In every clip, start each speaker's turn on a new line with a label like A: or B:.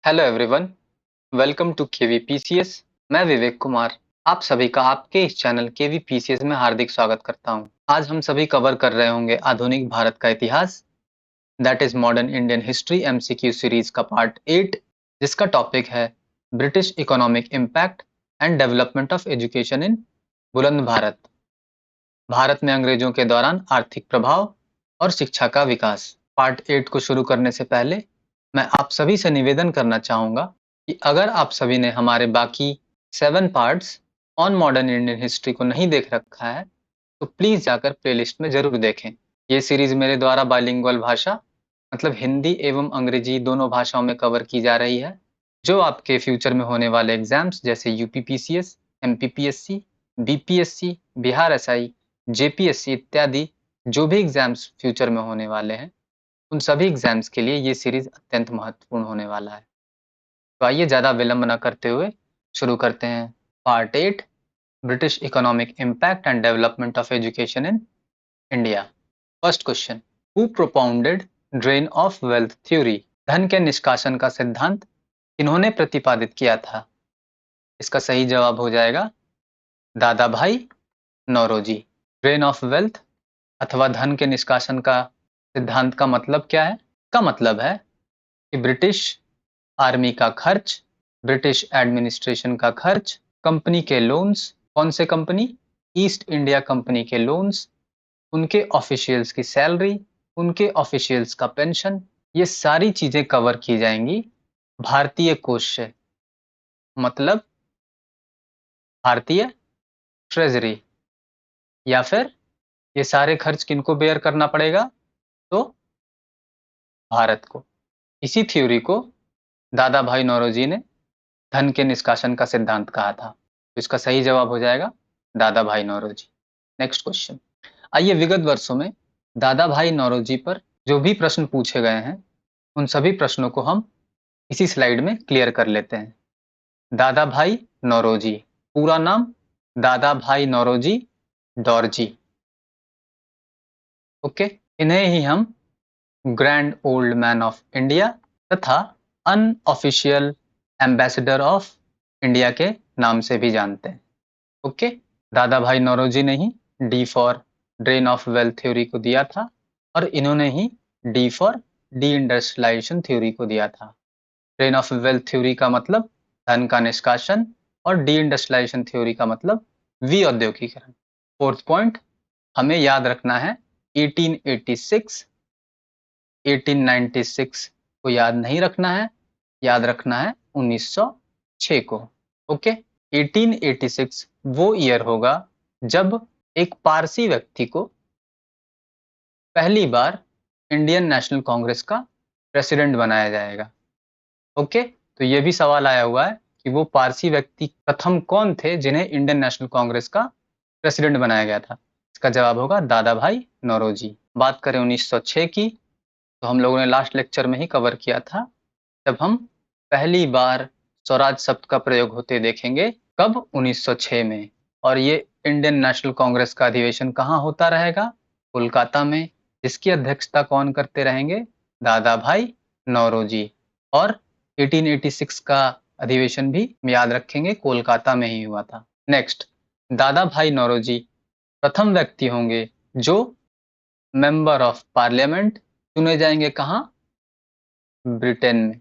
A: Hello everyone, welcome to KVPCS. मैं विवेक कुमार आप सभी का आपके इस चैनल केवीपीसीएस में हार्दिक स्वागत करता हूं। आज हम सभी कवर कर रहे होंगे आधुनिक भारत का इतिहास, that is modern Indian history MCQ series का पार्ट 8, जिसका टॉपिक है British economic impact and development of education इन बुलंद भारत। भारत में अंग्रेजों के दौरान आर्थिक प्रभाव और शिक्षा का विकास। पार्ट 8 को शुरू करने से पहले मैं आप सभी से निवेदन करना चाहूंगा कि अगर आप सभी ने हमारे बाकी 7 parts on modern Indian history को नहीं देख रखा है तो प्लीज जाकर प्लेलिस्ट में जरूर देखें। ये सीरीज मेरे द्वारा बाइलिंगुअल भाषा मतलब हिंदी एवं अंग्रेजी दोनों भाषाओं में कवर की जा रही है, जो आपके फ्यूचर में होने वाले एग्जाम्स जैसे UPPCS, MPPSC, BPSC, Bihar SI, JPSC इत्यादि जो भी एग्जाम्स फ्यूचर में होने वाले हैं, उन सभी एग्जाम्स के लिए ये सीरीज अत्यंत महत्वपूर्ण होने वाला है। तो आइए ज़्यादा विलंब न करते हुए शुरू करते हैं part 8, British economic impact and development of education in India. First question, who propounded drain of wealth theory? धन के निष्कासन का सिद्धांत किन्होंने प्रतिपादित किया था? इसका सही जवाब हो जाएगा दादा भाई नौरोजी। ड्रेन ऑफ वेल्थ अथवा धन के निष्कासन का सिद्धांत का मतलब क्या है? का मतलब है कि ब्रिटिश आर्मी का खर्च, ब्रिटिश एडमिनिस्ट्रेशन का खर्च, कंपनी के लोन्स, कौन से कंपनी? ईस्ट इंडिया कंपनी के लोन्स, उनके ऑफिशियल्स की सैलरी, उनके ऑफिशियल्स का पेंशन, ये सारी चीजें कवर की जाएंगी भारतीय कोष से, मतलब भारतीय ट्रेजरी। या फिर ये सारे खर्च किनको बेयर करना पड़ेगा? तो भारत को। इसी थ्योरी को दादा भाई नौरोजी ने धन के निष्कासन का सिद्धांत कहा था। तो इसका सही जवाब हो जाएगा दादा भाई नौरोजी। नेक्स्ट क्वेश्चन, आइए विगत वर्षों में दादा भाई नौरोजी पर जो भी प्रश्न पूछे गए हैं उन सभी प्रश्नों को हम इसी स्लाइड में क्लियर कर लेते हैं। दादा भाई नौरोजी, पूरा नाम दादा भाई नौरोजी दौरजी। ओके, इन्हें ही हम grand old man of India तथा अनऑफिशियल एम्बेसडर ऑफ इंडिया के नाम से भी जानते हैं। ओके, दादा भाई नौरोजी ने ही D for drain of wealth theory को दिया था और इन्होंने ही D for deindustrialization theory को दिया था। ड्रेन ऑफ वेल्थ थ्योरी का मतलब धन का निष्कासन और डी इंडस्ट्रियलाइजेशन थ्योरी का मतलब विऔद्योगिकरण। फोर्थ पॉइंट हमें याद रखना है 1886, 1896 को याद नहीं रखना है, याद रखना है 1906 को। ओके, 1886 वो ईयर होगा जब एक पारसी व्यक्ति को पहली बार इंडियन नेशनल कांग्रेस का प्रेसिडेंट बनाया जाएगा। ओके, तो ये भी सवाल आया हुआ है कि वो पारसी व्यक्ति प्रथम कौन थे जिन्हें इंडियन नेशनल कांग्रेस का प्रेसिडेंट बनाया गया था? इसका जवाब होगा दादा भाई नौरोजी। बात करें 1906 की, तो हम लोगों ने लास्ट लेक्चर में ही कवर किया था जब हम पहली बार स्वराज शब्द का प्रयोग होते देखेंगे। कब? 1906 में। और ये इंडियन नेशनल कांग्रेस का अधिवेशन कहाँ होता रहेगा? कोलकाता में। जिसकी अध्यक्षता कौन करते रहेंगे? दादा भाई नौरोजी। और 1886 का अधिवेशन भी याद रखेंगे, कोलकाता में ही हुआ था। नेक्स्ट, दादा भाई नौरोजी प्रथम व्यक्ति होंगे जो मेंबर ऑफ पार्लियामेंट चुने जाएंगे। कहाँ? ब्रिटेन में।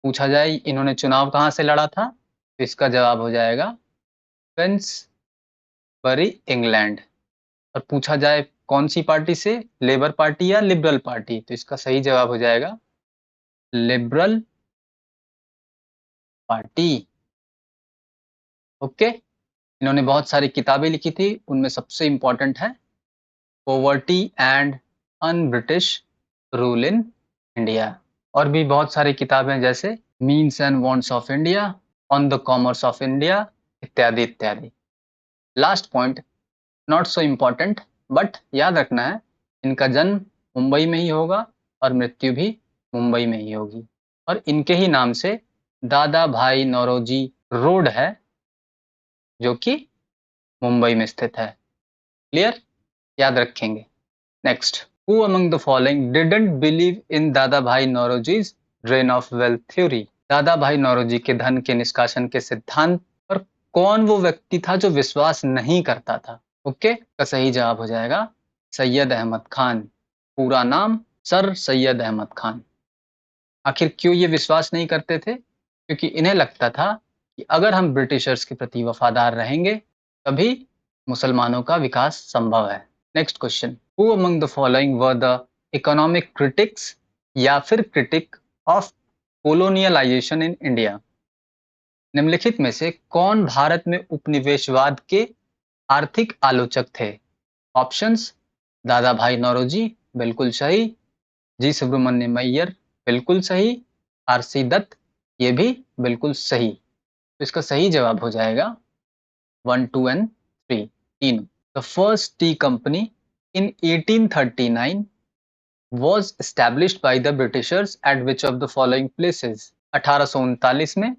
A: पूछा जाए इन्होंने चुनाव कहाँ से लड़ा था, तो इसका जवाब हो जाएगा फिन्सबरी, इंग्लैंड। और पूछा जाए कौन सी पार्टी से, लेबर पार्टी या लिबरल पार्टी, तो इसका सही जवाब हो जाएगा लिबरल पार्टी। ओके, इन्होंने बहुत सारी किताबें लिखी थी, उनमें सबसे इंपॉर्टेंट है poverty and un British rule in India. और भी बहुत सारी किताबें जैसे means and wants of India, on the commerce of India इत्यादि इत्यादि। Last point, not so important but याद रखना है, इनका जन्म मुंबई में ही होगा और मृत्यु भी मुंबई में ही होगी। और इनके ही नाम से दादा भाई नौरोजी रोड है जो कि मुंबई में स्थित है। क्लियर? याद रखेंगे। Next, who among the following didn't believe in दादा भाई नौरोजीज ड्रेन ऑफ वेल्थ थ्योरी। दादा भाई नौरोजी के धन के निष्कासन के सिद्धांत पर कौन वो व्यक्ति था जो विश्वास नहीं करता था? ओके, का सही जवाब हो जाएगा सैयद अहमद खान। पूरा नाम सर सैयद अहमद खान। आखिर क्यों ये विश्वास नहीं करते थे? क्योंकि इन्हें लगता था कि अगर हम ब्रिटिशर्स के प्रति वफादार रहेंगे तभी मुसलमानों का विकास संभव है। Next question, who among the following were the economic critics या फिर क्रिटिक ऑफ कोलोनियलाइजेशन इन इंडिया? निम्नलिखित में से कौन भारत में उपनिवेशवाद के आर्थिक आलोचक थे? ऑप्शंस, दादा भाई नौरोजी बिल्कुल सही, जी सुब्रमण्यम अय्यर बिल्कुल सही, आरसी दत्त ये भी बिल्कुल सही। तो इसका सही जवाब हो जाएगा 1, 2 एंड 3 तीनों। The first T company in 1839 was established by the Britishers at which of the following places? 1839 में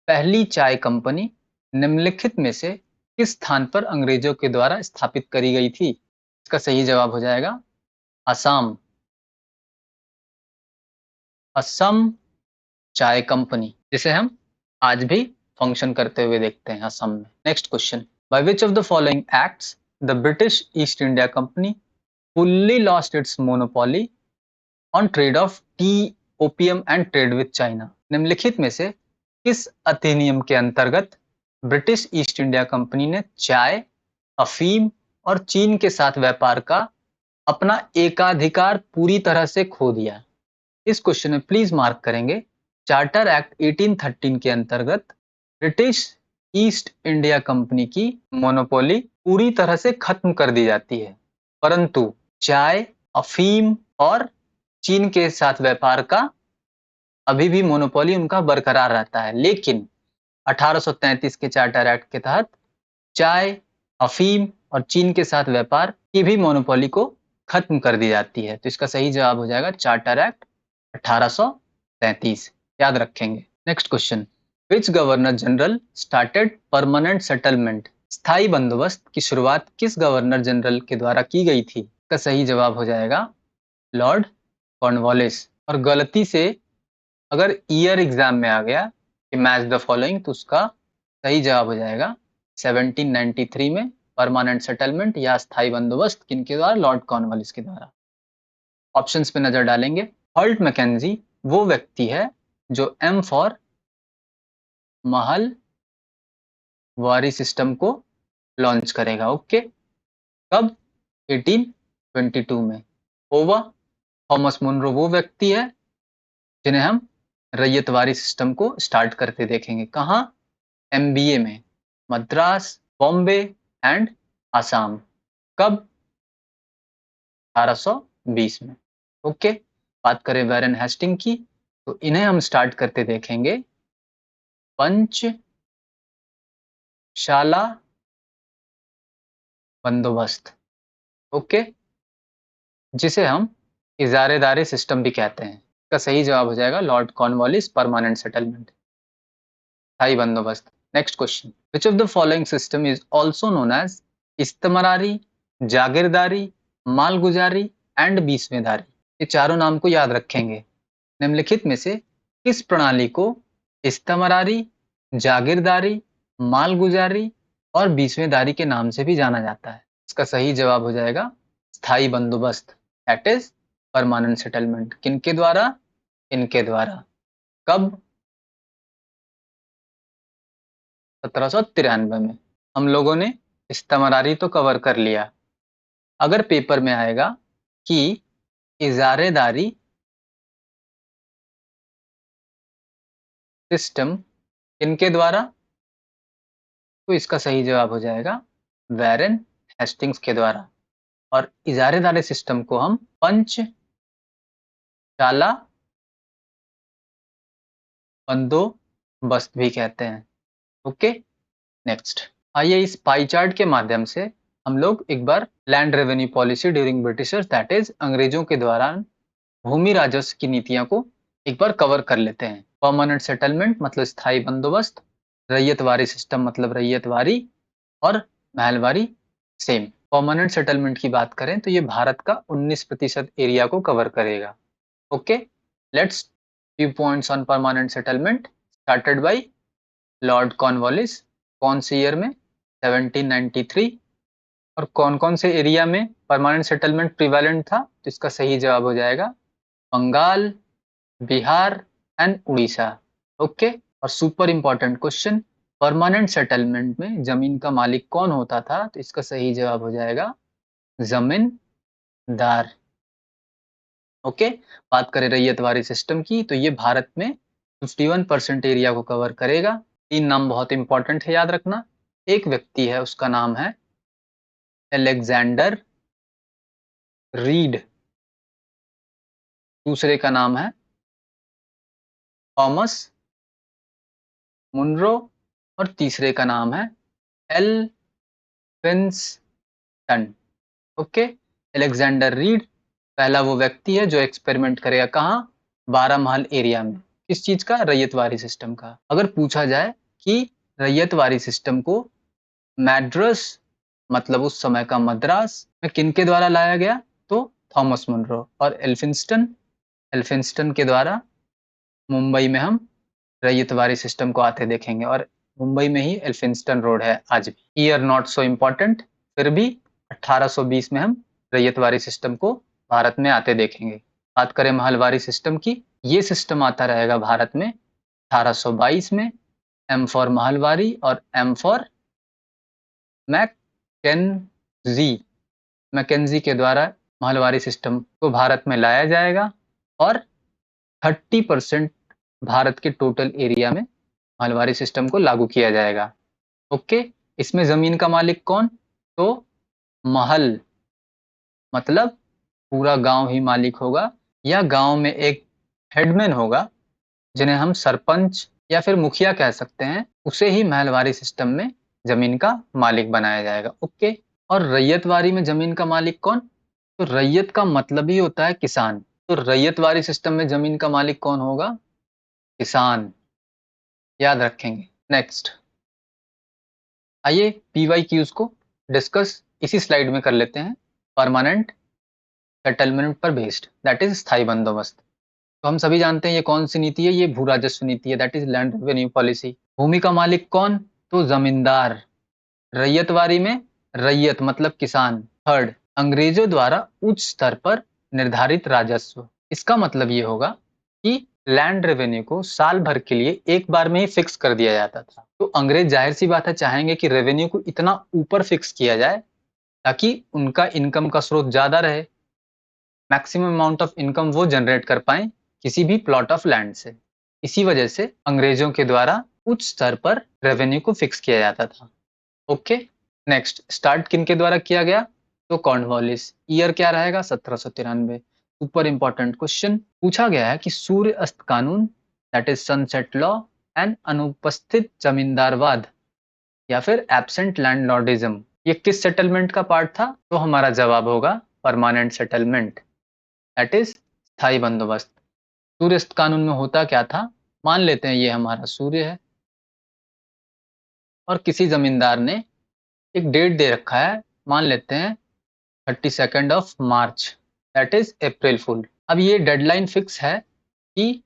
A: पहली चाय कंपनी निम्नलिखित में से किस स्थान पर अंग्रेजों के द्वारा स्थापित करी गई थी? इसका सही जवाब हो जाएगा असम। असम चाय कंपनी, जिसे हम आज भी फंक्शन करते हुए देखते हैं असम में। Next question, by which of the following acts the British east India company fully lost its monopoly on trade off T, opium and trade with China? निम्नलिखित में से किस अधिनियम के अंतर्गत ब्रिटिश ईस्ट इंडिया कंपनी ने चाय, अफीम और चीन के साथ व्यापार का अपना एकाधिकार पूरी तरह से खो दिया? इस क्वेश्चन में प्लीज मार्क करेंगे, चार्टर एक्ट 1813 के अंतर्गत ब्रिटिश ईस्ट इंडिया कंपनी की मोनोपोली पूरी तरह से खत्म कर दी जाती है, परंतु चाय, अफीम और चीन के साथ व्यापार का अभी भी मोनोपोली उनका बरकरार रहता है। लेकिन 1833 के चार्टर एक्ट के तहत चाय, अफीम और चीन के साथ व्यापार की भी मोनोपोली को खत्म कर दी जाती है। तो इसका सही जवाब हो जाएगा चार्टर एक्ट 1833, याद रखेंगे। Next question, which governor general started permanent settlement? स्थायी बंदोबस्त की शुरुआत किस गवर्नर जनरल के द्वारा की गई थी? इसका सही जवाब हो जाएगा लॉर्ड कॉर्नवालिस। और गलती से अगर ईयर एग्जाम में आ गया कि मैच द फॉलोइंग, तो उसका सही जवाब हो जाएगा 1793 में परमानेंट सेटलमेंट या स्थायी बंदोबस्त किनके द्वारा? लॉर्ड कॉर्नवालिस के द्वारा। ऑप्शंस पे नजर डालेंगे, हॉल्ट मैकेंजी वो व्यक्ति है जो एम फॉर महल वारी सिस्टम को लॉन्च करेगा। ओके, कब? 1822 में। होवा थॉमस मुनरो वो व्यक्ति है जिन्हें हम रैयतवारी सिस्टम को स्टार्ट करते देखेंगे। कहाँ? एमबीए में, मद्रास, बॉम्बे एंड आसाम। कब? 1820 में। ओके, बात करें वैरन हेस्टिंग की, तो इन्हें हम स्टार्ट करते देखेंगे पंचशाला बंदोबस्त। ओके, जिसे हम इजारेदारी सिस्टम भी कहते हैं। इसका सही जवाब हो जाएगा लॉर्ड कॉर्नवालिस परमानेंट सेटलमेंट, स्थायी बंदोबस्त। Next question, which of the following system is also known as istamrari, jagirdari, malguzari and बीसवेदारी? ये चारों नाम को याद रखेंगे। निम्नलिखित में से किस प्रणाली को इस्तमरारी, जागीरदारी, मालगुजारी और बीसवेदारी के नाम से भी जाना जाता है? इसका सही जवाब हो जाएगा स्थायी बंदोबस्त, दैट इज परमानेंट सेटलमेंट। किनके द्वारा? इनके द्वारा। कब? 1793 में। हम लोगों ने इस्तमरारी तो कवर कर लिया। अगर पेपर में आएगा कि इजारेदारी सिस्टम किनके द्वारा, तो इसका सही जवाब हो जाएगा वैरन हेस्टिंग्स के द्वारा। और इजारेदारी सिस्टम को हम पंचशाला बंदोबस्त भी कहते हैं। ओके, नेक्स्ट आइए इस पाई चार्ट के माध्यम से हम लोग एक बार land revenue policy during Britishers, that is अंग्रेजों के दौरान भूमि राजस्व की नीतियां को एक बार कवर कर लेते हैं। परमानेंट सेटलमेंट मतलब स्थायी बंदोबस्त, रैयतवारी सिस्टम मतलब रैयतवारी और महलवारी सेम। परमानेंट सेटलमेंट की बात करें तो ये भारत का 19% एरिया को कवर करेगा। Okay, let's few points on permanent settlement started by Lord Cornwallis. कौन से ईयर में? 1793। और कौन कौन से एरिया में परमानेंट सेटलमेंट प्रिवेलेंट था? तो इसका सही जवाब हो जाएगा बंगाल, बिहार एंड उड़ीसा। ओके। और super important question, permanent settlement में जमीन का मालिक कौन होता था? तो इसका सही जवाब हो जाएगा जमींदार। ओके। बात करें रैयतवारी सिस्टम की, तो ये भारत में 51% एरिया को कवर करेगा। 3 नाम बहुत इंपॉर्टेंट है, याद रखना। एक व्यक्ति है, उसका नाम है अलेक्जेंडर रीड, दूसरे का नाम है थॉमस मुनरो और तीसरे का नाम है एल्फिंस्टन। ओके। अलेक्जेंडर रीड पहला वो व्यक्ति है जो एक्सपेरिमेंट करेगा कहाँ? 12 महल एरिया में। किस चीज का? रैयतवारी सिस्टम का। अगर पूछा जाए कि रैयतवारी सिस्टम को मैड्रस, मतलब उस समय का मद्रास में किनके द्वारा लाया गया? तो थॉमस मुनरो। और एल्फिंस्टन के द्वारा मुंबई में हम रैयतवारी सिस्टम को आते देखेंगे। और मुंबई में ही एल्फिंस्टन रोड है आज भी। ईयर नॉट सो इम्पोर्टेंट, फिर भी 1820 में हम रैयतवारी सिस्टम को भारत में आते देखेंगे। बात करें महलवारी सिस्टम की, ये सिस्टम आता रहेगा भारत में 1822 में। एम फॉर महलवारी और एम फॉर मैकेंजी। मैकेंजी के द्वारा महलवारी सिस्टम को भारत में लाया जाएगा और 30% भारत के टोटल एरिया में महलवारी सिस्टम को लागू किया जाएगा। ओके। इसमें जमीन का मालिक कौन? तो महल, मतलब पूरा गांव ही मालिक होगा, या गांव में एक हेडमैन होगा जिन्हें हम सरपंच या फिर मुखिया कह सकते हैं, उसे ही महलवारी सिस्टम में जमीन का मालिक बनाया जाएगा। ओके। और रैयतवारी में जमीन का मालिक कौन? तो रैयत का मतलब ही होता है किसान। तो रैयतवारी सिस्टम में जमीन का मालिक कौन होगा? किसान, याद रखेंगे। नेक्स्ट आइए PYQs को डिस्कस इसी स्लाइड में कर लेते हैं। परमानेंट सेटलमेंट पर बेस्ड, दैट इज स्थायी बंदोबस्त। तो हम सभी जानते हैं ये कौन सी नीति है? ये भू राजस्व नीति है, that is land revenue policy. भूमि का मालिक कौन? तो जमींदार। रैयतवारी में रैयत मतलब किसान। थर्ड, अंग्रेजों द्वारा उच्च स्तर पर निर्धारित राजस्व। इसका मतलब ये होगा कि लैंड रेवेन्यू को साल भर के लिए एक बार में ही फिक्स कर दिया जाता था। तो अंग्रेज जाहिर सी बात है चाहेंगे कि रेवेन्यू को इतना ऊपर फिक्स किया जाए ताकि उनका इनकम का स्रोत ज्यादा रहे, मैक्सिमम अमाउंट ऑफ इनकम वो जनरेट कर पाए किसी भी प्लॉट ऑफ लैंड से। इसी वजह से अंग्रेजों के द्वारा उच्च स्तर पर रेवेन्यू को फिक्स किया जाता था। ओके। नेक्स्ट, स्टार्ट किनके द्वारा किया गया? तो कॉर्नवालिस। ईयर क्या रहेगा? 1793। सुपर इंपॉर्टेंट क्वेश्चन पूछा गया है कि सूर्य अस्त कानून, that is sunset law, and अनुपस्थित जमींदारवाद या फिर एब्सेंट लैंडलॉर्डिज्म, ये किस सेटलमेंट का पार्ट था? तो हमारा जवाब होगा परमानेंट सेटलमेंट, दैट इज स्थायी बंदोबस्त। सूर्यास्त कानून में होता क्या था? मान लेते हैं ये हमारा सूर्य है और किसी जमींदार ने एक डेट दे रखा है, मान लेते हैं 32 दैट इज अप्रैल फुल। अब ये डेडलाइन फिक्स है कि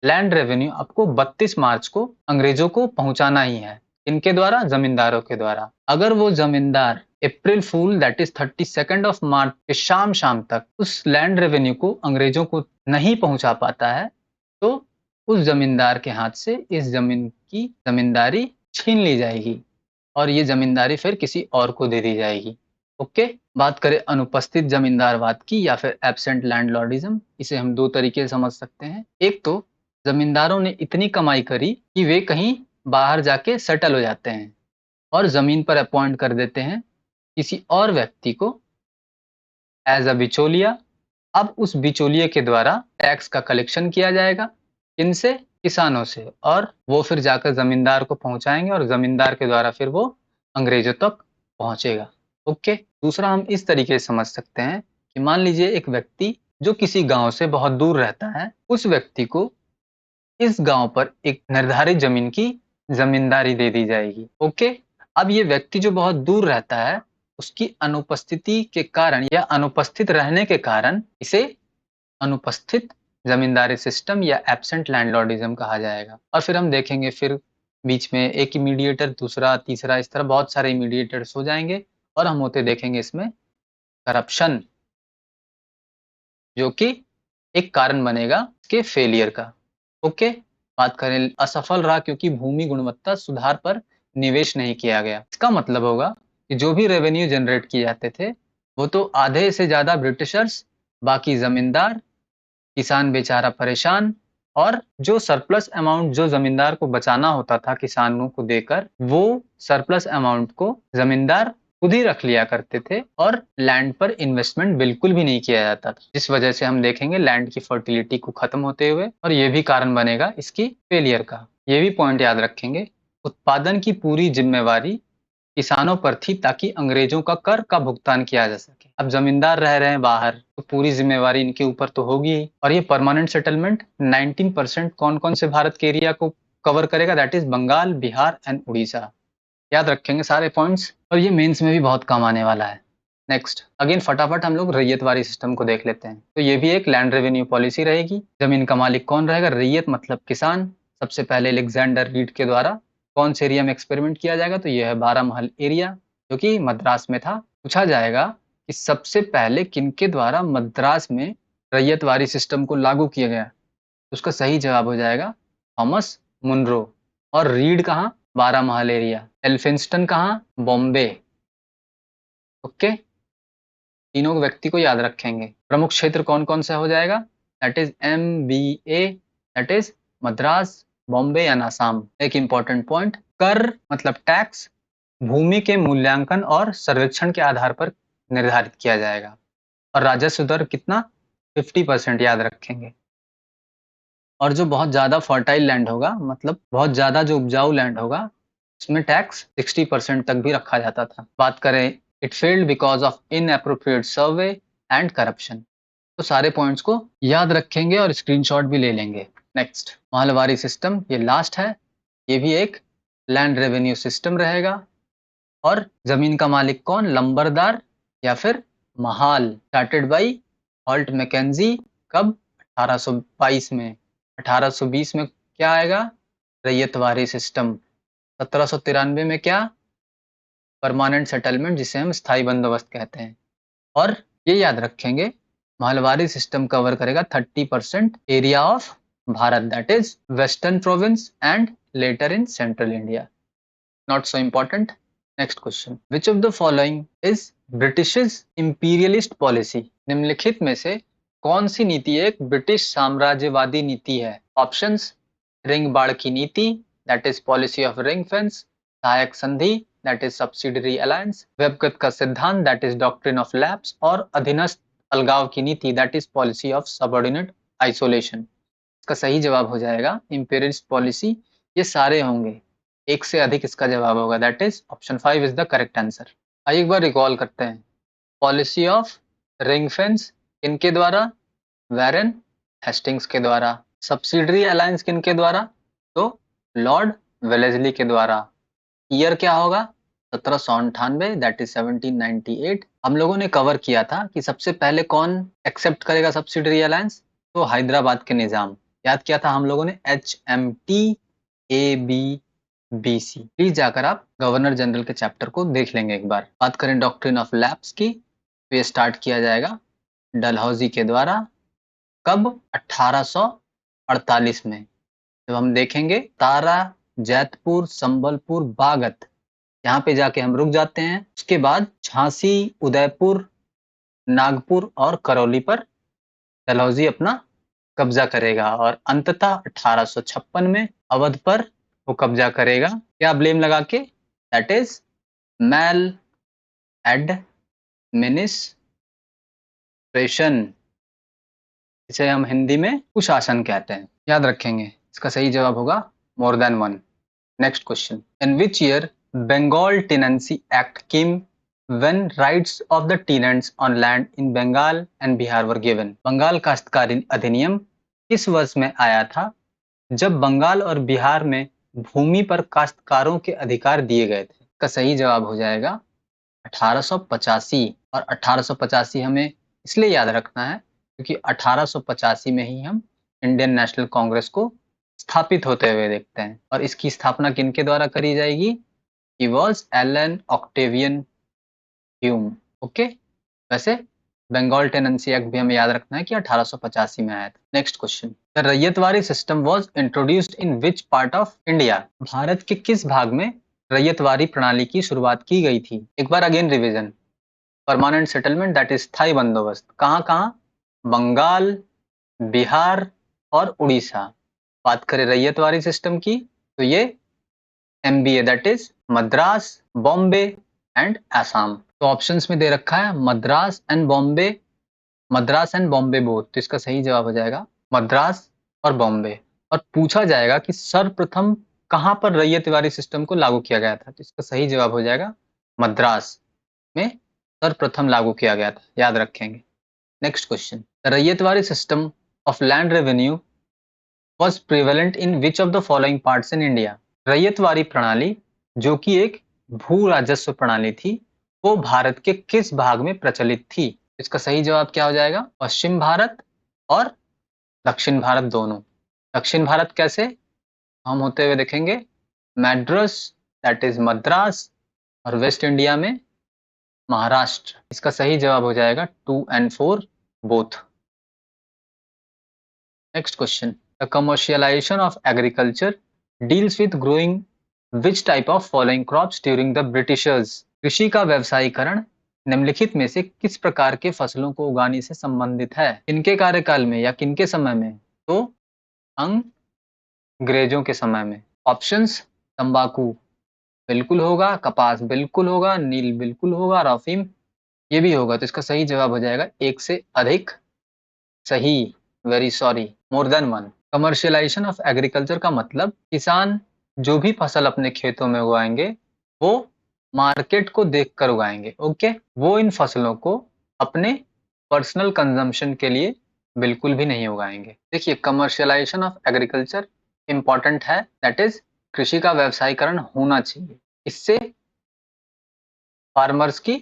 A: लैंड रेवेन्यू आपको 32 मार्च को अंग्रेजों को पहुंचाना ही है। इनके द्वारा? जमींदारों के द्वारा। अगर वो जमींदार अप्रैल फूल दैट इज 32 मार्च के शाम शाम तक उस लैंड रेवेन्यू को अंग्रेजों को नहीं पहुंचा पाता है, तो उस जमींदार के हाथ से इस जमीन की जमींदारी छीन ली जाएगी और ये जमींदारी फिर किसी और को दे दी जाएगी। ओके। बात करें अनुपस्थित जमींदारवाद की या फिर एब्सेंट लैंडलॉर्डिज्म, इसे हम दो तरीके से समझ सकते हैं। एक तो जमींदारों ने इतनी कमाई करी कि वे कहीं बाहर जाके सेटल हो जाते हैं और जमीन पर अपॉइंट कर देते हैं किसी और व्यक्ति को एज अ बिचौलिया। अब उस बिचौलिए के द्वारा टैक्स का कलेक्शन किया जाएगा, इनसे? किसानों से, और वो फिर जाकर जमींदार को पहुंचाएंगे और जमींदार के द्वारा फिर वो अंग्रेजों तक पहुंचेगा। ओके। दूसरा हम इस तरीके से समझ सकते हैं कि मान लीजिए एक व्यक्ति जो किसी गांव से बहुत दूर रहता है, उस व्यक्ति को इस गांव पर एक निर्धारित जमीन की जमींदारी दे दी जाएगी। ओके। अब ये व्यक्ति जो बहुत दूर रहता है, उसकी अनुपस्थिति के कारण या अनुपस्थित रहने के कारण इसे अनुपस्थित जमींदारी सिस्टम या एब्सेंट लैंडलॉर्डिज्म कहा जाएगा। और फिर हम देखेंगे फिर बीच में एक इमीडिएटर, दूसरा, तीसरा, इस तरह बहुत सारे इमीडिएटर्स हो जाएंगे और हम होते देखेंगे इसमें करप्शन, जो कि एक कारण बनेगा इसके फेलियर का। ओके, बात करें असफल रहा क्योंकि भूमि गुणवत्ता सुधार पर निवेश नहीं किया गया। इसका मतलब होगा कि जो भी रेवेन्यू जनरेट किए जाते थे वो तो आधे से ज्यादा ब्रिटिशर्स, बाकी जमींदार, किसान बेचारा परेशान, और जो सरप्लस अमाउंट जो जमींदार को बचाना होता था किसानों को देकर, वो सरप्लस अमाउंट को जमींदार खुद ही रख लिया करते थे और लैंड पर इन्वेस्टमेंट बिल्कुल भी नहीं किया जाता था, जिस वजह से हम देखेंगे लैंड की फर्टिलिटी को खत्म होते हुए, और ये भी कारण बनेगा इसकी फेलियर का। ये भी पॉइंट याद रखेंगे, उत्पादन की पूरी जिम्मेवारी किसानों पर थी ताकि अंग्रेजों का कर का भुगतान किया जा सके। अब जमींदार रह रहे हैं बाहर तो पूरी जिम्मेवारी इनके ऊपर तो होगी ही। और ये परमानेंट सेटलमेंट 19% कौन कौन से भारत के एरिया को कवर करेगा, that is Bengal, Bihar and Orissa. याद रखेंगे सारे पॉइंट्स, और ये मेंस में भी बहुत काम आने वाला है। नेक्स्ट अगेन फटाफट हम लोग रैयतवारी सिस्टम को देख लेते हैं। तो ये भी एक लैंड रेवेन्यू पॉलिसी रहेगी। जमीन का मालिक कौन रहेगा? रैयत मतलब किसान। सबसे पहले अलेक्जेंडर रीड के द्वारा कौन से एरिया में एक्सपेरिमेंट किया जाएगा? तो ये है बारामहल एरिया, जो कि मद्रास में था। पूछा जाएगा कि सबसे पहले किनके द्वारा मद्रास में रैयतवारी सिस्टम को लागू किया गया, तो उसका सही जवाब हो जाएगा थॉमस मुनरो। और रीड कहाँ? बारामहल एरिया। एल्फिंस्टन कहाँ? बॉम्बे। ओके, तीनों व्यक्ति को याद रखेंगे। प्रमुख क्षेत्र कौन कौन सा हो जाएगा? That is MBA, that is Madras, Bombay and Assam. एक इंपॉर्टेंट पॉइंट, कर मतलब टैक्स भूमि के मूल्यांकन और सर्वेक्षण के आधार पर निर्धारित किया जाएगा। और राजस्व दर कितना? 50% याद रखेंगे। और जो बहुत ज्यादा फर्टाइल लैंड होगा, मतलब बहुत ज्यादा जो उपजाऊ लैंड होगा, उसमें टैक्स 60% तक भी रखा जाता था। बात करें it failed because of inappropriate survey and corruption. तो सारे पॉइंट्स को याद रखेंगे और स्क्रीनशॉट भी ले लेंगे। नेक्स्ट महलवारी सिस्टम, ये लास्ट है। ये भी एक लैंड रेवेन्यू सिस्टम रहेगा। और जमीन का मालिक कौन? लंबरदार या फिर Mahal. Started by Holt Mackenzie. कब? 1822 में। 1820 में क्या आएगा? रैयतवारी सिस्टम। 1793 में क्या? परमानेंट सेटलमेंट, जिसे हम स्थायी बंदोबस्त कहते हैं। और ये याद रखेंगे, महलवारी सिस्टम कवर करेगा 30% area of Bharat, that is western province and later in central India. Not so important. Next question, which of the following is British imperialist policy? निम्नलिखित में से कौन सी नीति एक ब्रिटिश साम्राज्यवादी नीति है? ऑप्शंस, रिंग बाड़ की नीति, that is policy of ring fence, सहायक संधि, दैट इज सब्सिडरी अलायंस, व्यवगत का सिद्धांत, that is doctrine of lapse, और अधीनस्थ अलगाव की नीति, that is policy of subordinate isolation. इसका सही जवाब हो जाएगा इंपीरियलिस्ट पॉलिसी। ये सारे होंगे, एक से अधिक इसका जवाब होगा, that is option 5 is the correct answer. आइए एक बार रिकॉल करते हैं। पॉलिसी ऑफ रिंग फेंस किनके द्वारा? वैरेन हेस्टिंग्स के द्वारा। सब्सिडरी अलायंस किनके द्वारा? तो लॉर्ड वेलेस्ली के द्वारा। ईयर क्या होगा? 1798, दैट इज 1798। हम लोगों ने कवर किया था कि सबसे पहले कौन एक्सेप्ट करेगा सब्सिडरी अलायंस? तो हैदराबाद के निजाम। याद किया था हम लोगों ने, HMT-AB-BC। प्लीज जाकर आप गवर्नर जनरल के चैप्टर को देख लेंगे एक बार। बात करें डॉक्ट्रिन ऑफ लैप्स की, तो ये स्टार्ट किया जाएगा डलहौजी के द्वारा। कब? 1848 में। जब हम देखेंगे तारा, जैतपुर, संबलपुर, बागत, यहाँ पे जाके हम रुक जाते हैं। उसके बाद झांसी, उदयपुर, नागपुर और करौली पर डलहौजी अपना कब्जा करेगा। और अंततः 1856 में अवध पर वो कब्जा करेगा। क्या ब्लेम लगा के? दैट इज मैल एडमिनिस्ट्रेशन, इसे हम हिंदी में कुशासन कहते हैं। याद रखेंगे, इसका सही जवाब होगा more than one. Next question, in which year Bengal tenancy act came when rights of the tenants on land in Bengal and Bihar were given? Bengal काश्तकारी अधिनियम किस वर्ष में आया था जब बंगाल और बिहार में भूमि पर काश्तकारों के अधिकार दिए गए थे? इसका सही जवाब हो जाएगा 1885। और 1885 हमें इसलिए याद रखना है क्योंकि 1885 में ही हम इंडियन नेशनल कांग्रेस को स्थापित होते हुए देखते हैं। और इसकी स्थापना किनके द्वारा करी जाएगी? He was Elon Octavian Hume. Okay, वैसे बंगाल टेनेंसी एक्ट भी हमें याद रखना है कि 1885 में आया था। Next question, the ryotwari system was introduced in which part of India? Bharat के किस भाग में रैयतवाड़ी प्रणाली की शुरुआत की गई थी? एक बार again revision, permanent settlement that is स्थायी बंदोबस्त कहाँ कहाँ? बंगाल, बिहार और उड़ीसा। बात करें रैयतवाड़ी सिस्टम की तो ये MBA that is Madras, Bombay and Assam. तो ऑप्शंस में दे रखा है Madras and Bombay, Madras and Bombay both, तो इसका सही जवाब हो जाएगा मद्रास और बॉम्बे। और पूछा जाएगा कि सर्वप्रथम कहां पर रैयतवाड़ी सिस्टम को लागू किया गया था, तो इसका सही जवाब हो जाएगा मद्रास में सर्वप्रथम लागू किया गया था, याद रखेंगे। Next question, the ryotwari system of land revenue was prevalent in which of the following parts in India? Ryotwari प्रणाली जो कि एक भू राजस्व प्रणाली थी, वो भारत के किस भाग में प्रचलित थी? इसका सही जवाब क्या हो जाएगा? पश्चिम भारत और दक्षिण भारत दोनों। दक्षिण भारत कैसे हम होते हुए देखेंगे? मैड्रास दैट इज मद्रास, और वेस्ट इंडिया में महाराष्ट्र। इसका सही जवाब हो जाएगा 2 and 4 both. Next question. The commercialization of agriculture deals with growing which type of following crops during the Britishers? कृषि का व्यवसायीकरण निम्नलिखित में से किस प्रकार के फसलों को उगाने से संबंधित है? किनके कार्यकाल में या किनके समय में? तो अंग्रेजों के समय में। ऑप्शंस, तंबाकू बिल्कुल होगा, कपास बिल्कुल होगा, नील बिल्कुल होगा और अफीम ये भी होगा। तो इसका सही जवाब हो जाएगा एक से अधिक सही, very sorry, more than one. Commercialisation of agriculture का मतलब किसान जो भी फसल अपने खेतों में उगाएंगे वो मार्केट को देखकर उगाएंगे। ओके, वो इन फसलों को अपने पर्सनल कंजम्पशन के लिए बिल्कुल भी नहीं उगाएंगे। देखिए, कमर्शियलाइजेशन ऑफ एग्रीकल्चर इंपॉर्टेंट है, दैट इज कृषि का व्यवसायीकरण होना चाहिए। इससे फार्मर्स की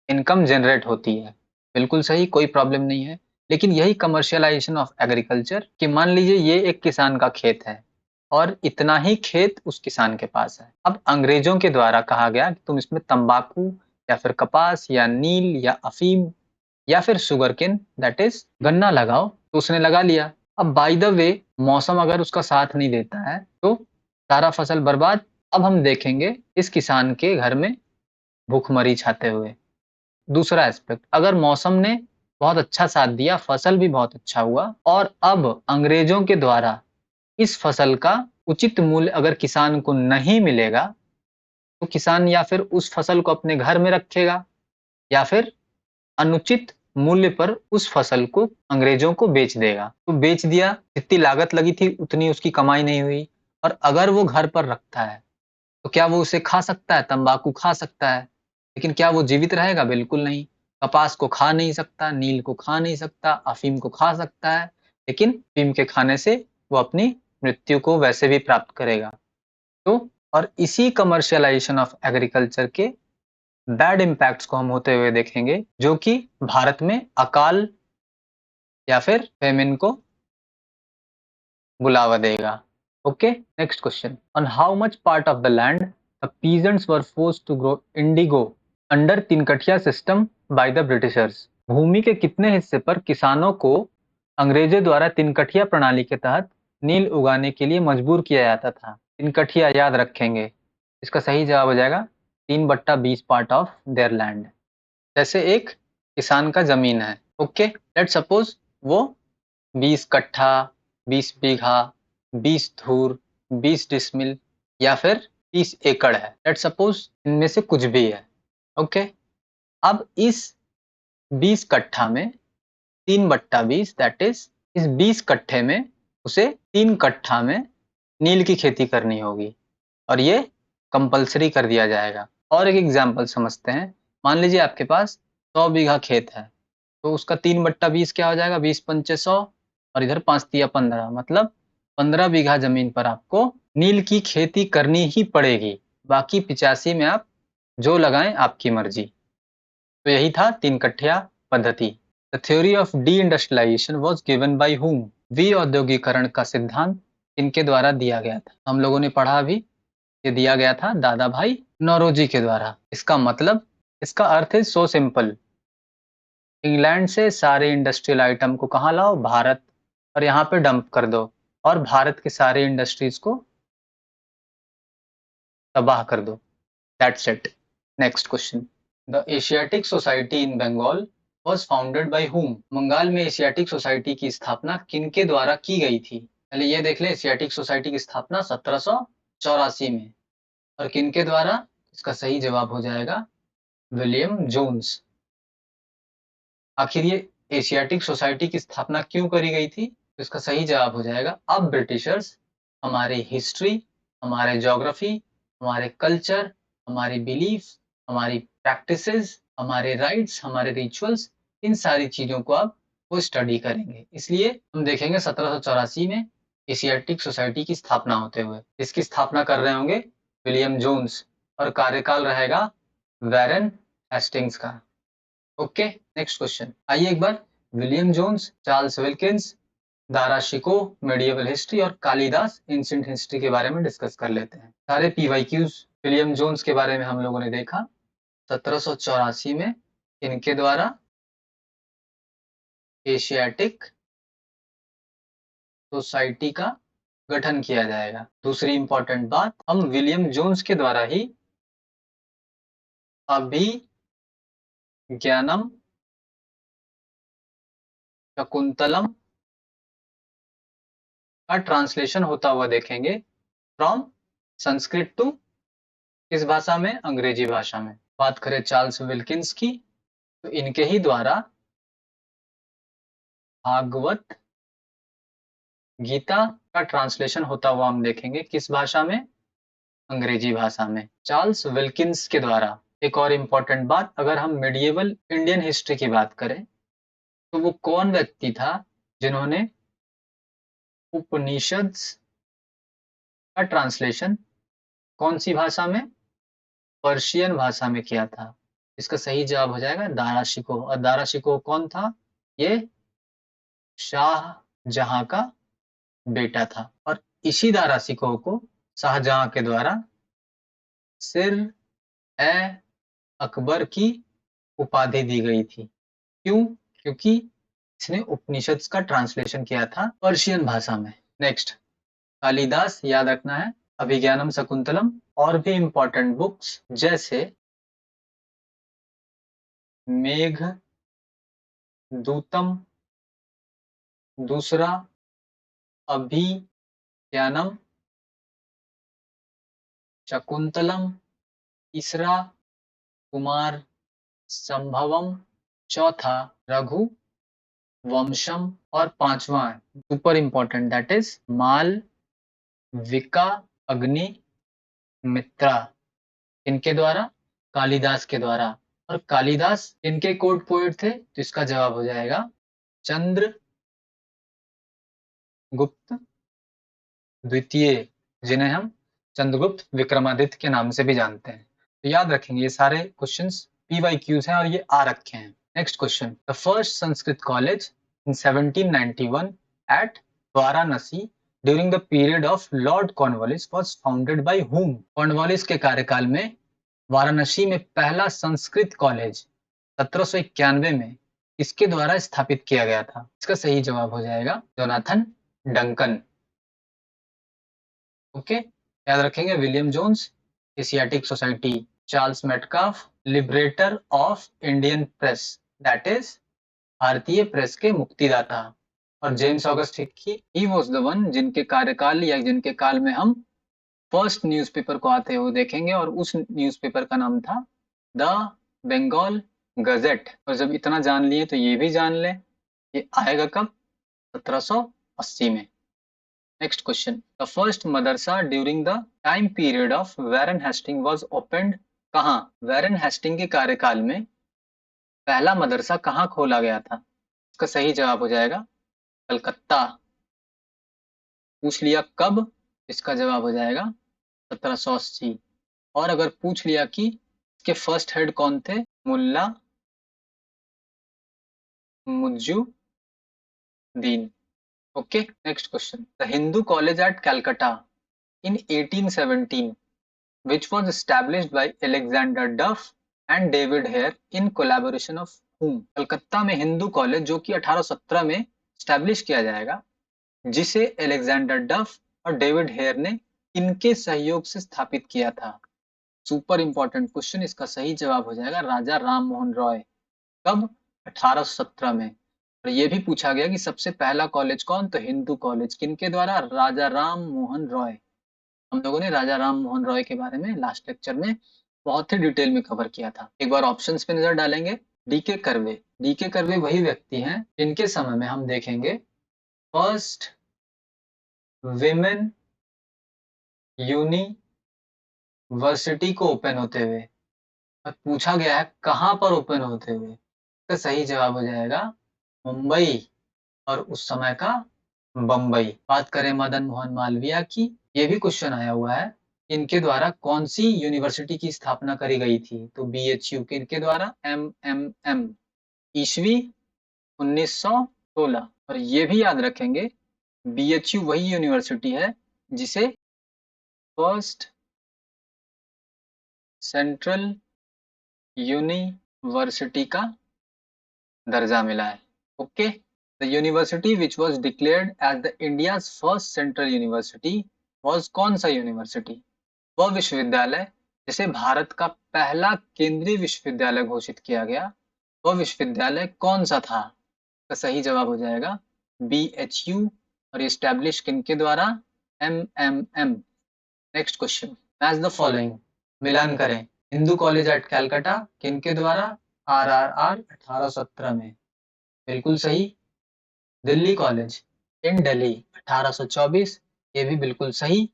A: इनकम जनरेट होती है, बिल्कुल सही, कोई प्रॉब्लम नहीं है। लेकिन यही कमर्शियलाइजेशन ऑफ एग्रीकल्चर कि मान लीजिए ये एक किसान का खेत है और इतना ही खेत उस किसान के पास है। अब अंग्रेजों के द्वारा कहा गया कि तुम इसमें तंबाकू या फिर कपास या नील या अफीम या फिर शुगर केन दैट इज गन्ना लगाओ, तो उसने लगा लिया। अब बाय द वे मौसम अगर उसका साथ नहीं देता है तो सारा फसल बर्बाद। अब हम देखेंगे इस किसान के घर में भूखमरी छाते हुए। दूसरा एस्पेक्ट, अगर मौसम ने बहुत अच्छा साथ दिया, फसल भी बहुत अच्छा हुआ और अब अंग्रेजों के द्वारा इस फसल का उचित मूल्य अगर किसान को नहीं मिलेगा तो किसान या फिर उस फसल को अपने घर में रखेगा या फिर अनुचित मूल्य पर उस फसल को अंग्रेजों को बेच देगा। तो बेच दिया, जितनी लागत लगी थी उतनी उसकी कमाई नहीं हुई। और अगर वो घर पर रखता है तो क्या वो उसे खा सकता है? तंबाकू खा सकता है, लेकिन क्या वो जीवित रहेगा? बिल्कुल नहीं। कपास को खा नहीं सकता, नील को खा नहीं सकता, अफीम को खा सकता है, लेकिन अफीम के खाने से वो अपनी मृत्यु को वैसे भी प्राप्त करेगा। तो और इसी कमर्शियलाइजेशन ऑफ एग्रीकल्चर के बैड इम्पैक्ट्स को हम होते हुए देखेंगे, जो कि भारत में अकाल या फिर फेमिन को बुलावा देगा। Okay, next question, on how much part of the land the peasants were forced to grow indigo under tinkathia system by the Britishers? भूमि के कितने हिस्से पर किसानों को अंग्रेजों द्वारा तिनकठिया प्रणाली के तहत नील उगाने के लिए मजबूर किया जाता था? तिनकठिया याद रखेंगे, इसका सही जवाब हो जाएगा 3/20 पार्ट ऑफ देयर लैंड। जैसे एक किसान का जमीन है, ओके, लेट सपोज वो 20 कट्ठा, 20 बीघा, 20 धूर, 20 डिसमिल या फिर 30 एकड़ है। लेट सपोज इनमें से कुछ भी है। ओके, अब इस 20 कट्ठा में 3/20 दैट इज इस 20 कट्ठे में उसे 3 कट्ठा में नील की खेती करनी होगी और ये कंपलसरी कर दिया जाएगा। और एक एग्जांपल समझते हैं, मान लीजिए आपके पास 100 बीघा खेत है, तो उसका 3/20 क्या हो जाएगा? 20 पंचे 100 और इधर 5 तिया 15, मतलब 15 बीघा जमीन पर आपको नील की खेती करनी ही पड़ेगी। बाकी 85 में आप जो लगाएं आपकी मर्जी। तो यही था 3 कट्ठिया पद्धति। The theory of deindustrialization was given by whom? विऔद्योगीकरण का सिद्धांत इनके द्वारा दिया गया था? हम लोगों ने पढ़ा अभी, ये दिया गया था दादा भाई नौरोजी के द्वारा। इसका मतलब, इसका अर्थ है सो सिंपल, इंग्लैंड से सारे इंडस्ट्रियल आइटम को कहाँ लाओ? भारत, और यहाँ पे डंप कर दो, और भारत के सारे इंडस्ट्रीज को तबाह कर दो। That's it. Next question, the Asiatic Society in Bengal was founded by whom? Bengal में एशियाटिक सोसाइटी की स्थापना किनके द्वारा की गई थी? पहले ये देख ले, एशियाटिक सोसाइटी की स्थापना 1784 में, और किनके द्वारा? इसका सही जवाब हो जाएगा विलियम जोन्स। आखिर ये एशियाटिक सोसाइटी की स्थापना क्यों करी गई थी? तो इसका सही जवाब हो जाएगा, अब ब्रिटिशर्स हमारी हिस्ट्री, हमारे ज्योग्राफी, हमारे कल्चर, हमारी बिलीफ, हमारी प्रैक्टिसेस, हमारे राइट्स, हमारे रिचुअल्स, इन सारी चीजों को अब वो स्टडी करेंगे। इसलिए हम देखेंगे 1784 में एशियाटिक सोसाइटी की स्थापना होते हुए। इसकी स्थापना कर रहे होंगे विलियम जोन्स, और कार्यकाल रहेगा वैरन हेस्टिंग्स का। Okay, next question. आइए एक बार William Jones, Charles Wilkins, Dara Shikoh medieval history और कालिदास एंशिएंट हिस्ट्री के बारे में डिस्कस कर लेते हैं। सारे पीवाईक्यूज। विलियम जोन्स के बारे में हम लोगों ने देखा, 1784 में इनके द्वारा एशियाटिक सोसाइटी का गठन किया जाएगा। दूसरी इंपॉर्टेंट बात, हम विलियम जोन्स के द्वारा ही अभिज्ञानम शकुंतलम का ट्रांसलेशन होता हुआ देखेंगे, फ्रॉम संस्कृत टू किस भाषा में? अंग्रेजी भाषा में। बात करें चार्ल्स विल्किंस की, तो इनके ही द्वारा भागवत गीता का ट्रांसलेशन होता हुआ हम देखेंगे, किस भाषा में? अंग्रेजी भाषा में, चार्ल्स विल्किंस के द्वारा। एक और इम्पोर्टेंट बात, अगर हम मिडिएवल इंडियन हिस्ट्री की बात करें, तो वो कौन व्यक्ति था जिन्होंने उपनिषद का ट्रांसलेशन कौन सी भाषा में? पर्शियन भाषा में किया था। इसका सही जवाब हो जाएगा दारा शिकोह। और दारा शिकोह कौन था? ये शाहजहां का बेटा था, और इसी दारा शिकोह को शाहजहां के द्वारा सिर ए अकबर की उपाधि दी गई थी। क्यों? क्योंकि इसने उपनिषद का ट्रांसलेशन किया था पर्शियन भाषा में। नेक्स्ट, कालिदास याद रखना है, अभिज्ञानम शकुंतलम, और भी इंपॉर्टेंट बुक्स जैसे मेघ दूतम, दूसरा अभिज्ञानम शकुंतलम, तीसरा कुमार संभवम, चौथा रघु वंशम, और पांचवा super important, that is Malavika Agnimitra. इनके द्वारा? कालिदास के द्वारा। और कालिदास इनके कोर्ट पोएट थे, तो इसका जवाब हो जाएगा चंद्रगुप्त द्वितीय, जिन्हें हम चंद्रगुप्त विक्रमादित्य के नाम से भी जानते हैं। तो याद रखेंगे, ये सारे क्वेश्चंस पीवाईक्यूज हैं और ये आ रखे हैं। Next question, the first Sanskrit college in 1791 at Varanasi during the period of Lord Cornwallis was founded by whom? Cornwallis के कार्यकाल में वाराणसी में पहला संस्कृत कॉलेज 1791 में इसके द्वारा स्थापित किया गया था। इसका सही जवाब हो जाएगा जोनाथन डंकन। ओके, याद रखेंगे, William Jones, Asiatic Society, Charles Metcalfe, liberator of Indian press, that is भारतीय प्रेस के मुक्तिदाता, और James August Hicky, he was the one जिनके कार्यकाल या जिनके काल में हम फर्स्ट न्यूज़पेपर को आते हुए देखेंगे, और उस न्यूज़पेपर का नाम था द बंगाल गजेट। और जब इतना जान लिए तो ये भी जान ले, ये आएगा कब? 1780 में। Next question, the first madrasa during the time period of Warren Hasting was opened कहाँ? वैरन हेस्टिंग के कार्यकाल में पहला मदरसा कहाँ खोला गया था? इसका सही जवाब हो जाएगा कलकत्ता। पूछ लिया कब? इसका जवाब हो जाएगा 1780। और अगर पूछ लिया कि इसके फर्स्ट हेड कौन थे? Mulla Majduddin. Okay, next question. The Hindu college at Calcutta in 1817 which was established by Alexander Duff and David Hare in collaboration of whom? Calcutta में हिंदू कॉलेज जो कि 1817 में स्टैब्लिश किया जाएगा, जिसे एलेक्जेंडर डफ और डेविड हेयर ने इनके सहयोग से स्थापित किया था। सुपर इंपॉर्टेंट क्वेश्चन, इसका सही जवाब हो जाएगा राजा राम मोहन रॉय। कब? 1817 में। और ये भी पूछा गया कि सबसे पहला कॉलेज कौन? तो हिंदू कॉलेज, किनके द्वारा? राजा राम मोहन रॉय। हम लोगों ने राजा राम मोहन रॉय के बारे में लास्ट लेक्चर में बहुत ही डिटेल में कवर किया था। एक बार ऑप्शंस पे नजर डालेंगे। DK curve. डीके कर्वे वही व्यक्ति हैं जिनके समय में हम देखेंगे फर्स्ट विमेन यूनिवर्सिटी को ओपन होते हुए। और पूछा गया है कहां पर ओपन होते हुए, तो सही जवाब हो जाएगा मुंबई, और उस समय का बम्बई। बात करें मदन मोहन मालवीय की, ये भी क्वेश्चन आया हुआ है, इनके द्वारा कौन सी यूनिवर्सिटी की स्थापना करी गई थी? तो बीएचयू किनके द्वारा? एमएमएम, ईस्वी 1916। और ये भी याद रखेंगे बीएचयू वही यूनिवर्सिटी है जिसे फर्स्ट सेंट्रल यूनिवर्सिटी का दर्जा मिला है। Okay, the university which was declared as the India's first central university was, कौन सा यूनिवर्सिटी? वह विश्वविद्यालय जिसे भारत का पहला केंद्रीय विश्वविद्यालय घोषित किया गया, वह विश्वविद्यालय कौन सा था? का सही जवाब हो जाएगा बीएचयू, और एस्टैब्लिश किनके द्वारा? Hmm. Next question, match the following, मिलान करें। हिंदू कॉलेज एट कैलकाटा किनके द्वारा? आरआरआर 1817 में, बिल्कुल सही। दिल्ली कॉलेज इन दिल्ली 1824, ये भी बिल्कुल सही।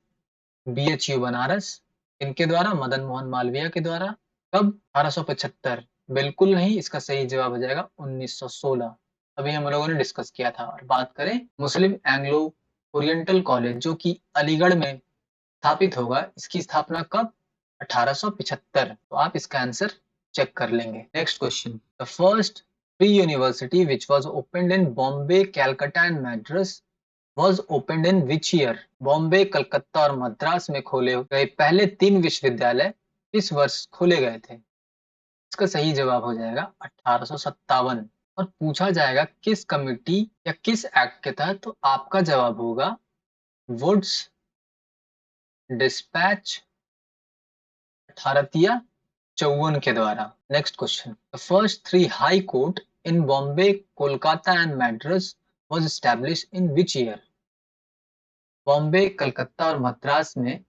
A: बीएचयू बनारस इनके द्वारा? मदन मोहन मालवीय के द्वारा। कब? 1875, बिल्कुल नहीं, इसका सही जवाब हो जाएगा 1916। अभी हम लोगों ने डिस्कस किया था। और बात करें मुस्लिम एंग्लो ओरिएंटल कॉलेज जो कि अलीगढ़ में स्थापित होगा, इसकी स्थापना कब? 1875। तो आप इसका आंसर चेक कर लेंगे। Next question, the first pre university which was opened in Bombay, Calcutta and Madras was opened in which year? Bombay, Calcutta और मद्रास में खोले गए पहले 3 विश्वविद्यालय इस वर्ष खोले गए थे। इसका सही जवाब हो जाएगा 1857। और पूछा जाएगा किस कमिटी या किस एक्ट के तहत, तो आपका जवाब होगा वुड्स डिस्पैच 1854 के द्वारा। Next question, the first 3 high court in Bombay, Kolkata and Madras was established in which year? Bombay, Calcutta और मद्रास में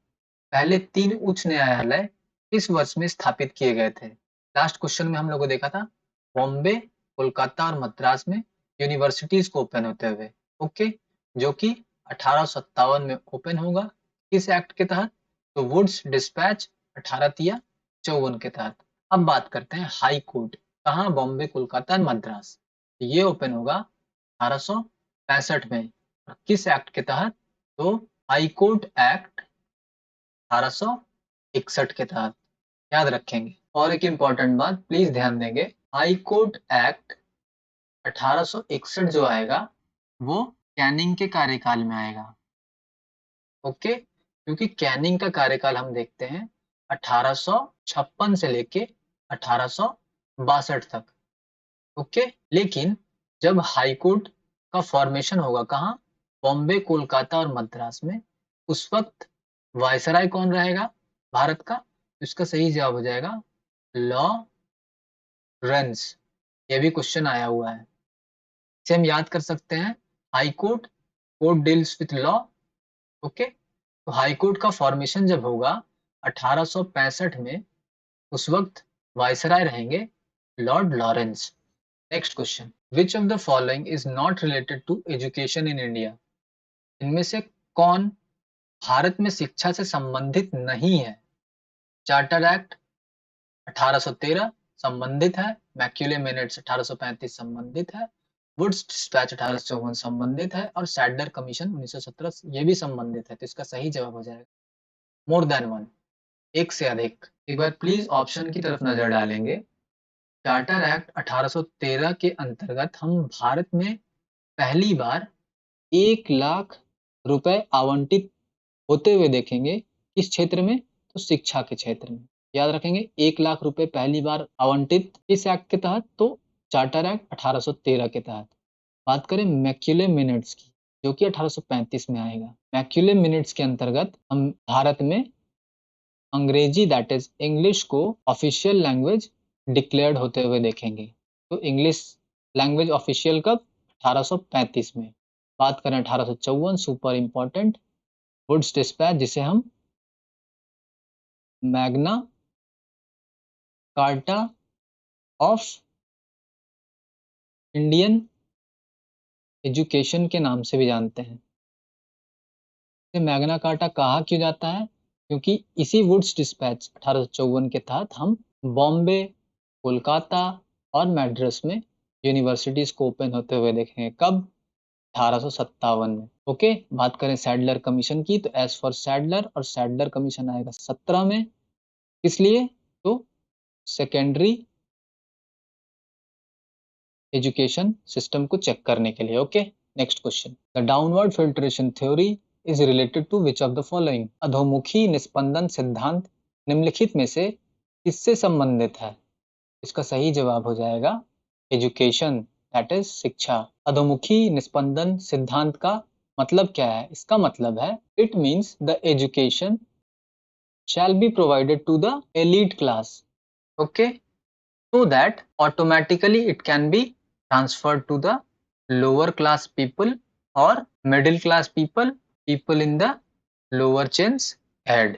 A: पहले 3 उच्च न्यायालय किस वर्ष में स्थापित किए गए थे? लास्ट क्वेश्चन में हम लोगों ने देखा था बॉम्बे, कोलकाता और मद्रास में यूनिवर्सिटीज को ओपन होते हुए, ओके, जो कि 1857 में ओपन होगा। किस एक्ट के तहत? तो वुड्स डिस्पैच 1854 के तहत। अब बात करते हैं हाई कोर्ट, कहाँ? बॉम्बे, कोलकाता और मद्रास। ये ओपन होगा 1865 में। और किस एक्ट के तहत? तो हाई कोर्ट एक्ट 1861 के तहत। याद रखेंगे। और एक इंपॉर्टेंट बात प्लीज ध्यान देंगे, हाई कोर्ट एक्ट 1861 जो आएगा वो कैनिंग के कार्यकाल में आएगा। ओके, क्योंकि कैनिंग का कार्यकाल हम देखते हैं 1856 से लेके 1862 तक। ओके, लेकिन जब हाई कोर्ट का फॉर्मेशन होगा कहाँ? बॉम्बे, कोलकाता और मद्रास में, उस वक्त वायसराय कौन रहेगा भारत का? इसका सही जवाब हो जाएगा लॉरेंस। ये भी क्वेश्चन आया हुआ है, इसे हम याद कर सकते हैं। High court, court deals with law. Okay, तो हाई कोर्ट का फॉर्मेशन जब होगा 1865 में, उस वक्त वायसराय रहेंगे Lord Lawrence. Next question, which of the following is not related to education in India? इनमें से कौन भारत में शिक्षा से संबंधित नहीं है? चार्टर एक्ट 1813 संबंधित है, मैक्यूले मिनट्स 1835 संबंधित है, वुड्स डिस्पैच 1854 संबंधित है, और सैडलर कमीशन 1917 ये भी संबंधित है। तो इसका सही जवाब हो जाएगा मोर देन वन, एक से अधिक। एक बार प्लीज ऑप्शन की तरफ नजर डालेंगे। चार्टर एक्ट 1813 के अंतर्गत हम भारत में पहली बार 1 लाख रुपए आवंटित होते हुए देखेंगे। किस क्षेत्र में? तो शिक्षा के क्षेत्र में। याद रखेंगे 1 लाख रुपए पहली बार आवंटित किस एक्ट के तहत? तो चार्टर एक्ट 1813 के तहत। बात करें मैक्युले मिनट्स की, जो कि 1835 में आएगा। मैक्युले मिनट्स के अंतर्गत हम भारत में अंग्रेजी दैट इज इंग्लिश को ऑफिशियल लैंग्वेज डिक्लेयर्ड होते हुए देखेंगे। तो इंग्लिश लैंग्वेज ऑफिशियल कब? 1835 में। बात करें 1854, सुपर इंपॉर्टेंट, वुड्स डिस्पैच, जिसे हम Magna carta of Indian education के नाम से भी जानते हैं। मैग्ना कार्टा कहा क्यों जाता है? क्योंकि इसी वुड्स डिस्पैच 1854 के तहत हम बॉम्बे, कोलकाता और मैड्रास में यूनिवर्सिटीज को ओपन होते हुए देखेंगे। कब? 1857 में। ओके, बात करें सैडलर कमीशन की, तो एज फॉर सैडलर, और सैडलर कमीशन आएगा 17 में। किस लिए? तो सेकेंडरी एजुकेशन सिस्टम को चेक करने के लिए। Okay, next question. The downward filtration theory is related to which of the following? अधोमुखी निस्पंदन सिद्धांत निम्नलिखित में से किससे संबंधित है? इसका सही जवाब हो जाएगा एजुकेशन, दैट इज शिक्षा। अधोमुखी निस्पंदन सिद्धांत का मतलब क्या है? इसका मतलब है it means the education shall be provided to the elite class, okay, so that automatically it can be transferred to the lower class people or middle class people, people in the lower chains ahead.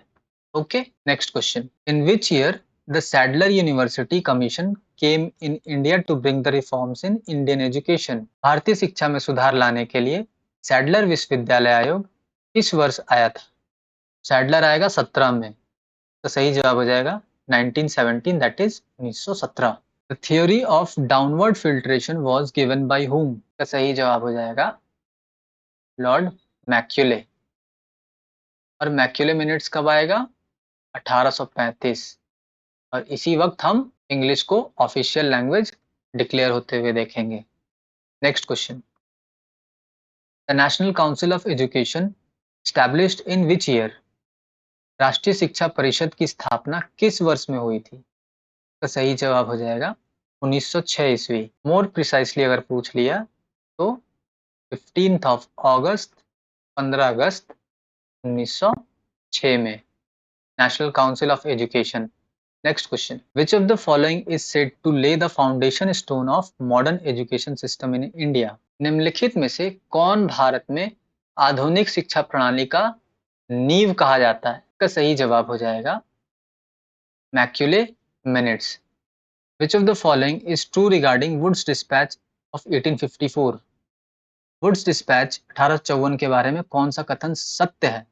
A: Okay, next question. In which year the Sadler University Commission came in India to bring the reforms in Indian education? भारतीय शिक्षा में सुधार लाने के लिए Sadler विश्वविद्यालय आयोग किस वर्ष आया था? सैडलर आएगा 17 में, तो सही जवाब हो जाएगा 1917, that is 1917। The theory of downward filtration was given by whom? का सही जवाब हो जाएगा लॉर्ड मैक्यूले। और मैक्यूले मिनट्स कब आएगा? 1835। और इसी वक्त हम इंग्लिश को ऑफिशियल लैंग्वेज डिक्लेयर होते हुए देखेंगे। Next question. The national council of education established in which year? राष्ट्रीय शिक्षा परिषद की स्थापना किस वर्ष में हुई थी? तो सही जवाब हो जाएगा 1906 ईस्वी। मोर प्रिसाइसली अगर पूछ लिया तो 15th of August, 15 अगस्त 1906 में, national council of education. Next question. Which of the following is said to lay the foundation stone of modern education system in India? निम्नलिखित में से कौन भारत में आधुनिक शिक्षा प्रणाली का नींव कहा जाता है? इसका सही जवाब हो जाएगा Macaulay minutes. Which of the following is true regarding Wood's Dispatch of 1854? Wood's Dispatch 1854 के बारे में कौन सा कथन सत्य है?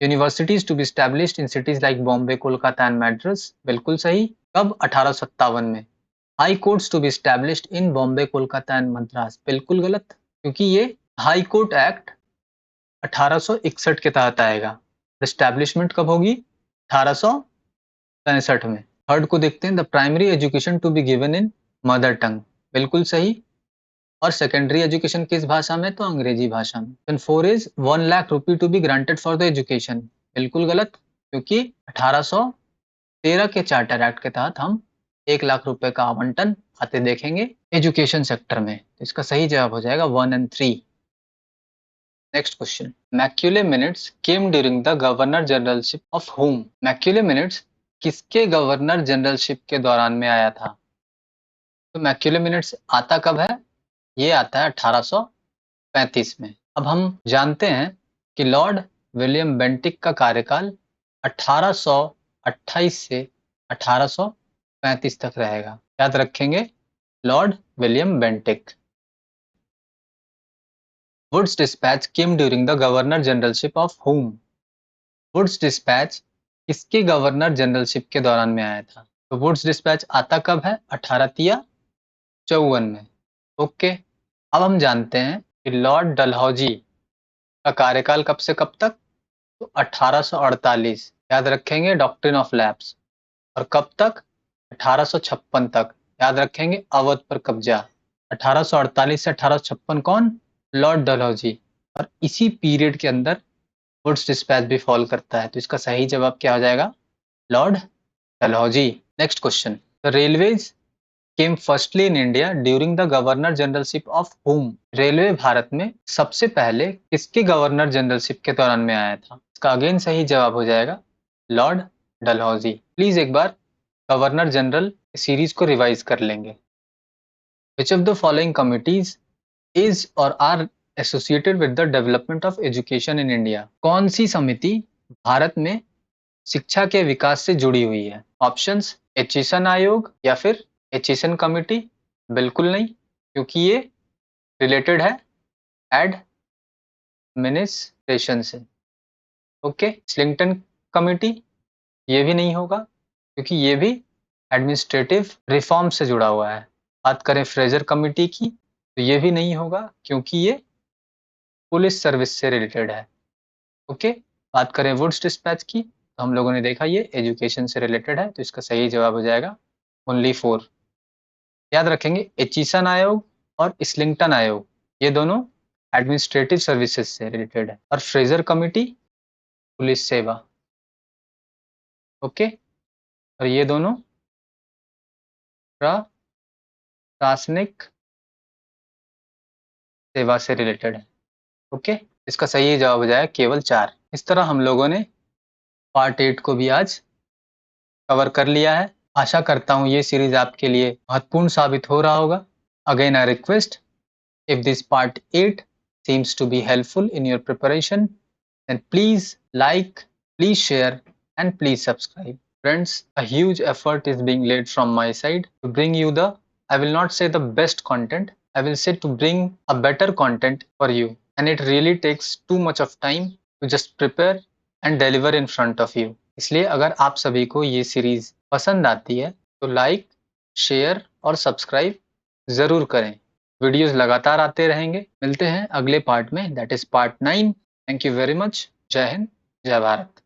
A: Universities to be established in cities like Bombay, Kolkata and Madras, बिल्कुल सही। कब? 1857 में। High courts to be established in Bombay, Kolkata and Madras, बिल्कुल गलत, क्योंकि ये हाई कोर्ट एक्ट 1861 के तहत आएगा। एस्टैब्लिशमेंट कब होगी? 1865 में। थर्ड को देखते हैं, the primary education to be given in mother tongue, बिल्कुल सही। और सेकेंडरी एजुकेशन किस भाषा में? तो अंग्रेजी भाषा में। Then 4 is 1 lakh rupee to be granted for the education, बिल्कुल गलत, क्योंकि 1813 के चार्टर एक्ट के तहत हम 1 लाख रुपए का आवंटन आते देखेंगे एजुकेशन सेक्टर में। इसका सही जवाब हो जाएगा 1 and 3। Next question. Macaulay minutes came during the governor generalship of हुम? मैक्यूले मिनट्स किसके गवर्नर जनरलशिप के दौरान में आया था? तो मैक्यूले मिनट्स आता कब है? ये आता है 1835 में। अब हम जानते हैं कि लॉर्ड विलियम बेंटिक का कार्यकाल 1828 से 1835 तक रहेगा। याद रखेंगे, Lord William Bentinck. Wood's dispatch came during the governor generalship of whom? Wood's dispatch किसके गवर्नर जनरलशिप के दौरान में आया था? तो वुड्स डिस्पैच आता कब है? 1854 में। ओके, अब हम जानते हैं कि लॉर्ड डलहौजी का कार्यकाल कब से कब तक? तो 1848। याद रखेंगे, डॉक्ट्रिन ऑफ लैप्स। और कब तक? 1856 तक। याद रखेंगे, अवध पर कब्जा। 1848 से 1856 कौन? लॉर्ड डलहौजी, और इसी पीरियड के अंदर वुड्स डिस्पैच भी फॉल करता है। तो इसका सही जवाब क्या हो जाएगा? Lord Dalhousie. Next question, the railways came firstly in India during the governor generalship of हुम? रेलवे भारत में सबसे पहले किसके गवर्नर जनरलशिप के दौरान में आया था? इसका अगेन सही जवाब हो जाएगा लॉर्ड डलहौजी। प्लीज एक बार गवर्नर जनरल सीरीज को रिवाइज कर लेंगे। Which of the following committees is और are associated with the development of education in India? कौन सी समिति भारत में शिक्षा के विकास से जुड़ी हुई है? ऑप्शंस, एचीसन आयोग या फिर एचीसन कमिटी? बिल्कुल नहीं, क्योंकि ये रिलेटेड है एडमिनिस्ट्रेशन से। ओके, स्लिंगटन कमिटी, ये भी नहीं होगा क्योंकि ये भी एडमिनिस्ट्रेटिव रिफॉर्म से जुड़ा हुआ है। बात करें फ्रेजर कमिटी की, तो ये भी नहीं होगा क्योंकि ये पुलिस सर्विस से रिलेटेड है। ओके, बात करें वुड्स डिस्पैच की, तो हम लोगों ने देखा ये एजुकेशन से रिलेटेड है, तो इसका सही जवाब हो जाएगा ओनली 4। याद रखेंगे, एचिसन आयोग और स्लिंगटन आयोग ये दोनों एडमिनिस्ट्रेटिव सर्विसेज से रिलेटेड है, और फ्रेजर कमिटी पुलिस सेवा। ओके, और ये दोनों प्रशासनिक सेवा से रिलेटेड है। ओके, इसका सही जवाब हो जाएगा केवल 4। इस तरह हम लोगों ने पार्ट 8 को भी आज कवर कर लिया है। आशा करता हूँ ये सीरीज आपके लिए महत्वपूर्ण साबित हो रहा होगा। Again I request, if this part 8 seems to be helpful in your preparation, then please like, please share, and please subscribe. Friends, a huge effort is being laid from my side to bring you the, I will not say the best content, I will say to bring a better content for you. And it really takes too much of time to just prepare and deliver in front of you. इसलिए अगर आप सभी को ये series पसंद आती है तो लाइक, शेयर और सब्सक्राइब ज़रूर करें। वीडियोस लगातार आते रहेंगे। मिलते हैं अगले पार्ट में, that is part 9। Thank you very much. जय हिंद, जय भारत।